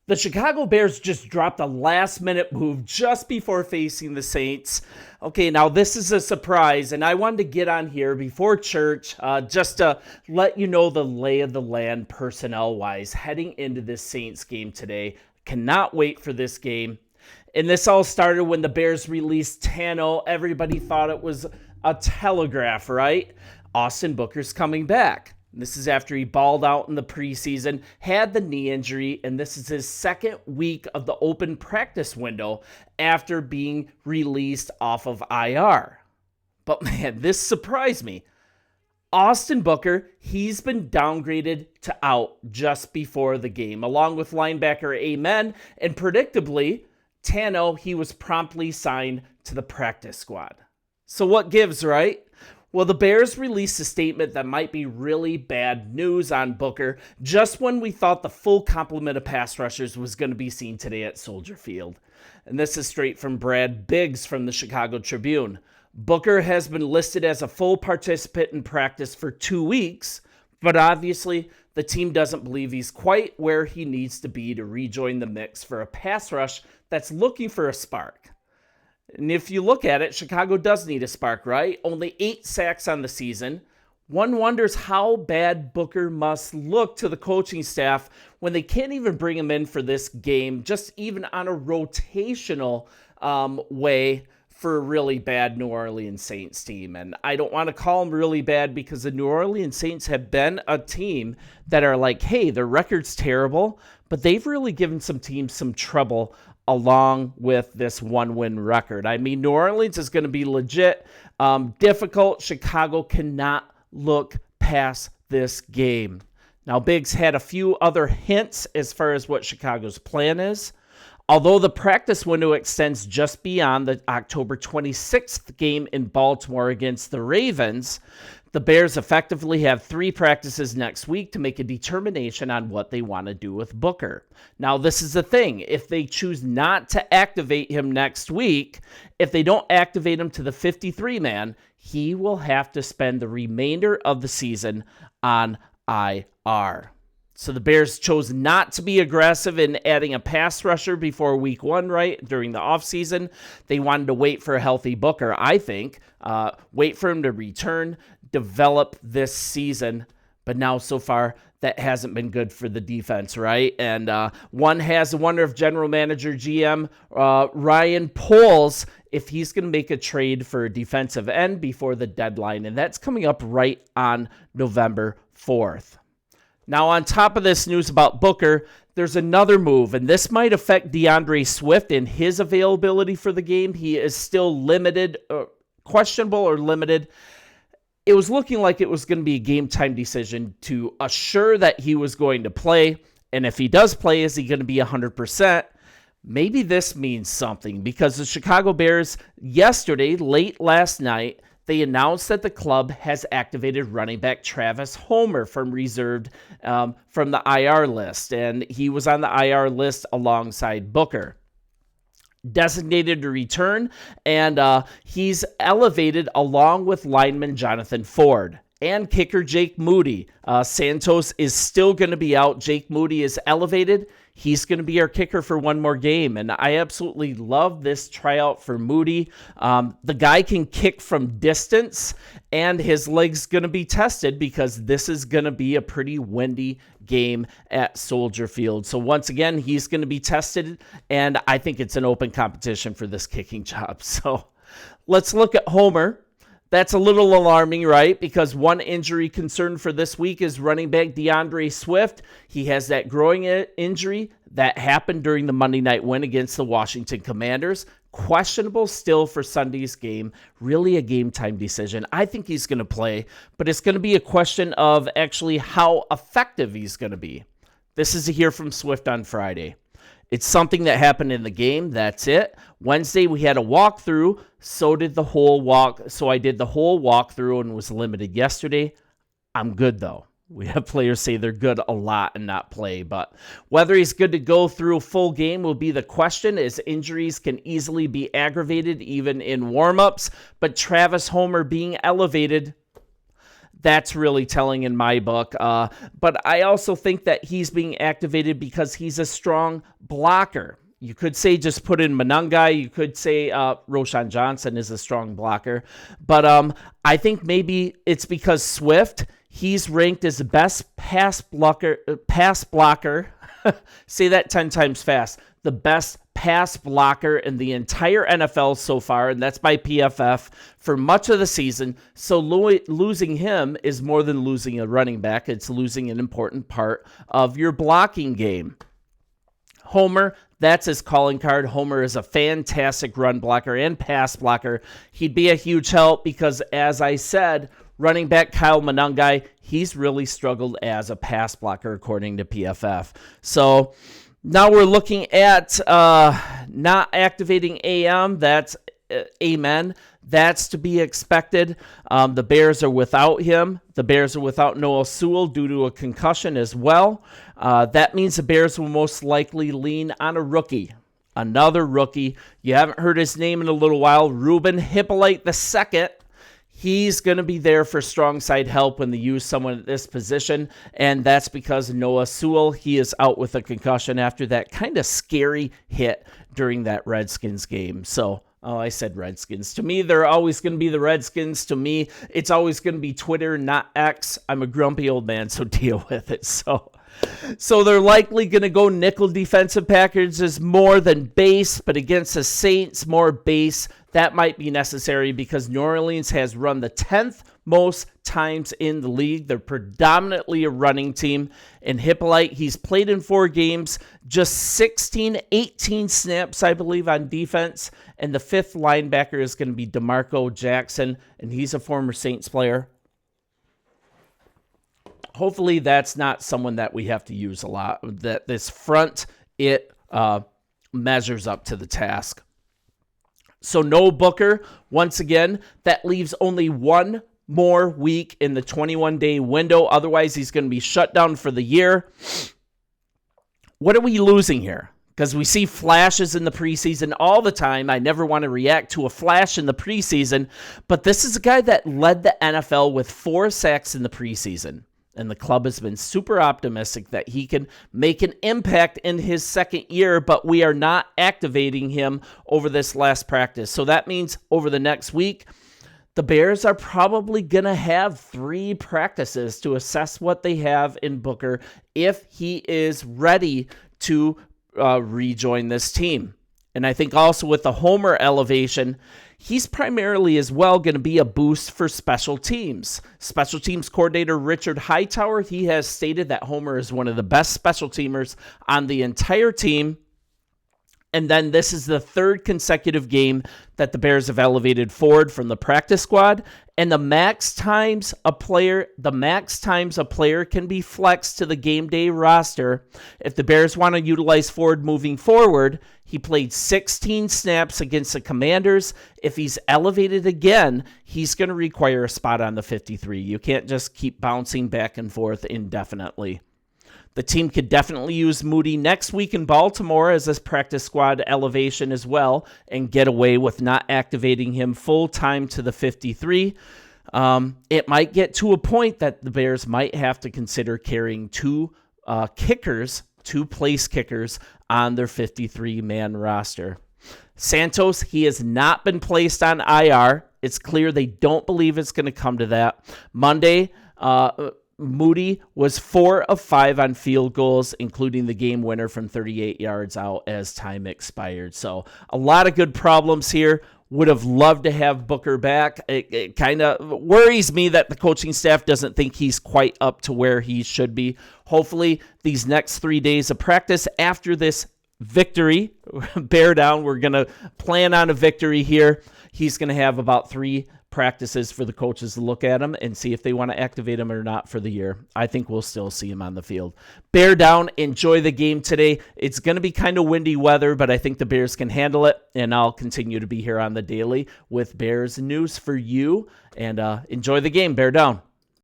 The Chicago Bears just dropped a last-minute move just before facing the Saints. Okay, now this is a surprise, and I wanted to get on here before church just to let you know the lay of the land personnel-wise heading into this Saints game today. Cannot wait for this game. And this all started when the Bears released Tano. Everybody thought it was a telegraph, right? Austin Booker's coming back. This is after he balled out in the preseason, had the knee injury, and this is his second week of the open practice window after being released off of IR. But man, this surprised me. Austin Booker, he's been downgraded to out just before the game, along with linebacker Amen, and predictably, Tano, he was promptly signed to the practice squad. So what gives, right? Well, the Bears released a statement that might be really bad news on Booker just when we thought the full complement of pass rushers was going to be seen today at Soldier Field. And this is straight from Brad Biggs from the Chicago Tribune. Booker has been listed as a full participant in practice for 2 weeks, but obviously the team doesn't believe he's quite where he needs to be to rejoin the mix for a pass rush that's looking for a spark. And if you look at it, Chicago does need a spark, right? Only 8 sacks on the season. One wonders how bad Booker must look to the coaching staff when they can't even bring him in for this game, just even on a rotational way for a really bad New Orleans Saints team. And I don't want to call them really bad because the New Orleans Saints have been a team that are like, hey, their record's terrible, but they've really given some teams some trouble along with this 1-win record. I mean, New Orleans is going to be legit difficult. Chicago cannot look past this game. Now, Biggs had a few other hints as far as what Chicago's plan is. Although the practice window extends just beyond the October 26th game in Baltimore against the Ravens, the Bears effectively have 3 practices next week to make a determination on what they want to do with Booker. Now, this is the thing. If they choose not to activate him next week, if they don't activate him to the 53-man, he will have to spend the remainder of the season on IR. So the Bears chose not to be aggressive in adding a pass rusher before week 1, right, during the offseason. They wanted to wait for a healthy Booker, I think, wait for him to return, develop this season. But now, so far, that hasn't been good for the defense, right? And one has to wonder if general manager GM Ryan Poles, if he's going to make a trade for a defensive end before the deadline. And that's coming up right on November 4th. Now, on top of this news about Booker, there's another move, and this might affect DeAndre Swift and his availability for the game. He is still limited, questionable or limited. It was looking like it was going to be a game-time decision to assure that he was going to play, and if he does play, is he going to be 100%? Maybe this means something, because the Chicago Bears yesterday, late last night, they announced that the club has activated running back Travis Homer from reserved from the IR list, and he was on the IR list alongside Booker. Designated to return, and he's elevated along with lineman Jonathan Ford and kicker Jake Moody. Santos is still going to be out. Jake Moody is elevated. He's going to be our kicker for one more game, and I absolutely love this tryout for Moody. The guy can kick from distance, and his leg's going to be tested because this is going to be a pretty windy game at Soldier Field. So once again, he's going to be tested, and I think it's an open competition for this kicking job. So let's look at Homer. That's a little alarming, right? Because one injury concern for this week is running back DeAndre Swift. He has that groin injury that happened during the Monday night win against the Washington Commanders. Questionable still for Sunday's game. Really a game-time decision. I think he's going to play, but it's going to be a question of actually how effective he's going to be. This is a hear from Swift on Friday. It's something that happened in the game. That's it. Wednesday, we had a walkthrough. So I did the whole walkthrough and was limited yesterday. I'm good, though. We have players say they're good a lot and not play. But whether he's good to go through a full game will be the question, as injuries can easily be aggravated even in warm-ups. But Travis Homer being elevated, That's really telling in my book. But I also think that he's being activated because he's a strong blocker. You could say just put in Monangai. You could say Roshan Johnson is a strong blocker. But I think maybe it's because Swift, he's ranked as the best pass blocker. Say that 10 times fast. The best pass blocker in the entire NFL so far, and that's by PFF, for much of the season. So losing him is more than losing a running back. It's losing an important part of your blocking game. Homer, that's his calling card. Homer is a fantastic run blocker and pass blocker. He'd be a huge help because, as I said, running back Kyle Monangai, he's really struggled as a pass blocker according to PFF. So now we're looking at not activating AM. That's amen. That's to be expected. The Bears are without him. The Bears are without Noah Sewell due to a concussion as well. That means the Bears will most likely lean on a rookie. Another rookie. You haven't heard his name in a little while. Ruben Hippolyte II. He's going to be there for strong side help when they use someone at this position, and that's because Noah Sewell, he is out with a concussion after that kind of scary hit during that Redskins game. So, I said Redskins. To me, they're always going to be the Redskins. To me, it's always going to be Twitter, not X. I'm a grumpy old man, so deal with it. So they're likely going to go nickel defensive packages more than base, but against the Saints, more base. That might be necessary because New Orleans has run the 10th most times in the league. They're predominantly a running team. And Hippolyte, he's played in 4 games, just 18 snaps, I believe, on defense. And the 5th linebacker is going to be DeMarco Jackson, and he's a former Saints player. Hopefully that's not someone that we have to use a lot. That this front, it measures up to the task. So no Booker. Once again, that leaves only one more week in the 21-day window. Otherwise, he's going to be shut down for the year. What are we losing here? Because we see flashes in the preseason all the time. I never want to react to a flash in the preseason, but this is a guy that led the NFL with 4 sacks in the preseason. And the club has been super optimistic that he can make an impact in his second year, but we are not activating him over this last practice. So that means over the next week, the Bears are probably going to have 3 practices to assess what they have in Booker if he is ready to rejoin this team. And I think also with the Homer elevation, he's primarily as well going to be a boost for special teams. Special teams coordinator Richard Hightower, he has stated that Homer is one of the best special teamers on the entire team. And then this is the 3rd consecutive game that the Bears have elevated Ford from the practice squad. And the max times a player can be flexed to the game day roster. If the Bears want to utilize Ford moving forward, he played 16 snaps against the Commanders. If he's elevated again, he's going to require a spot on the 53. You can't just keep bouncing back and forth indefinitely. The team could definitely use Moody next week in Baltimore as this practice squad elevation as well and get away with not activating him full-time to the 53. It might get to a point that the Bears might have to consider carrying 2 place kickers on their 53-man roster. Santos, he has not been placed on IR. It's clear they don't believe it's going to come to that. Monday, Moody was 4 of 5 on field goals, including the game winner from 38 yards out as time expired. So a lot of good problems here. Would have loved to have Booker back. It kind of worries me that the coaching staff doesn't think he's quite up to where he should be. Hopefully these next 3 days of practice after this victory, bear down, we're going to plan on a victory here. He's going to have about 3 practices for the coaches to look at him and see if they want to activate him or not for the year. I think we'll still see him on the field. Bear down. Enjoy the game today. It's going to be kind of windy weather, but I think the Bears can handle it, and I'll continue to be here on the daily with Bears news for you. And enjoy the game. Bear down.